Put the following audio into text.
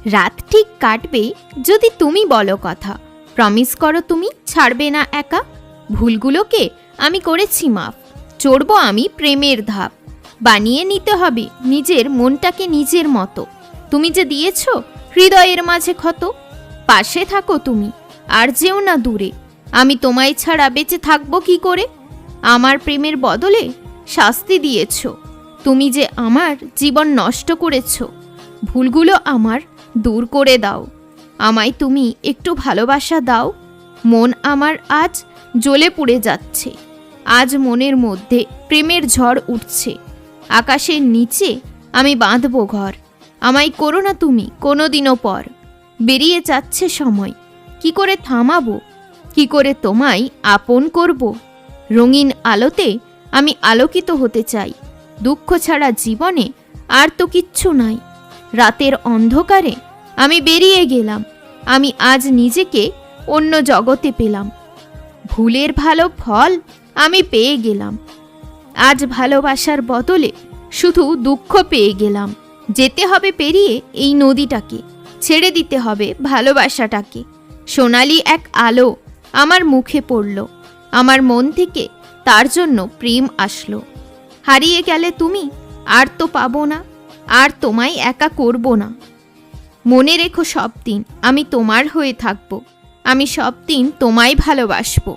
রাত ঠিক কাটবে যদি তুমি বলো কথা। প্রমিস করো তুমি ছাড়বে না একা। ভুলগুলোকে আমি করেছি মাফ, চড়বো আমি প্রেমের ধাপ। বানিয়ে নিতে হবে নিজের মনটাকে নিজের মতো। তুমি যে দিয়েছ হৃদয়ের মাঝে ক্ষত, পাশে থাকো তুমি আর যেও না দূরে। আমি তোমায় ছাড়া বেঁচে থাকবো কি করে? আমার প্রেমের বদলে শাস্তি দিয়েছ তুমি, যে আমার জীবন নষ্ট করেছ। ভুলগুলো আমার দূর করে দাও, আমায় তুমি একটু ভালোবাসা দাও। মন আমার আজ জ্বলে পুড়ে যাচ্ছে, আজ মনের মধ্যে প্রেমের ঝড় উঠছে। আকাশের নিচে আমি বাঁধব ঘর, আমায় করো না তুমি কোনোদিনও পর। বেরিয়ে যাচ্ছে সময়, কি করে থামাবো, কি করে তোমায় আপন করব? রঙিন আলোতে আমি আলোকিত হতে চাই, দুঃখ ছাড়া জীবনে আর তো কিচ্ছু নাই। রাতের অন্ধকারে আমি বেরিয়ে গেলাম, আমি আজ নিজেকে অন্য জগতে পেলাম। ভুলের ভালো ফল আমি পেয়ে গেলাম, আজ ভালোবাসার বদলে শুধু দুঃখ পেয়ে গেলাম। যেতে হবে পেরিয়ে এই নদীটাকে, ছেড়ে দিতে হবে ভালোবাসাটাকে। সোনালি এক আলো আমার মুখে পড়ল, আমার মন থেকে তার জন্য প্রেম আসলো। হারিয়ে গেলে তুমি আর তো পাবো না, আর তোমায় একা করব না। মনে রেখো সব দিন আমি তোমার হয়ে থাকবো, আমি সব দিন তোমায় ভালোবাসবো।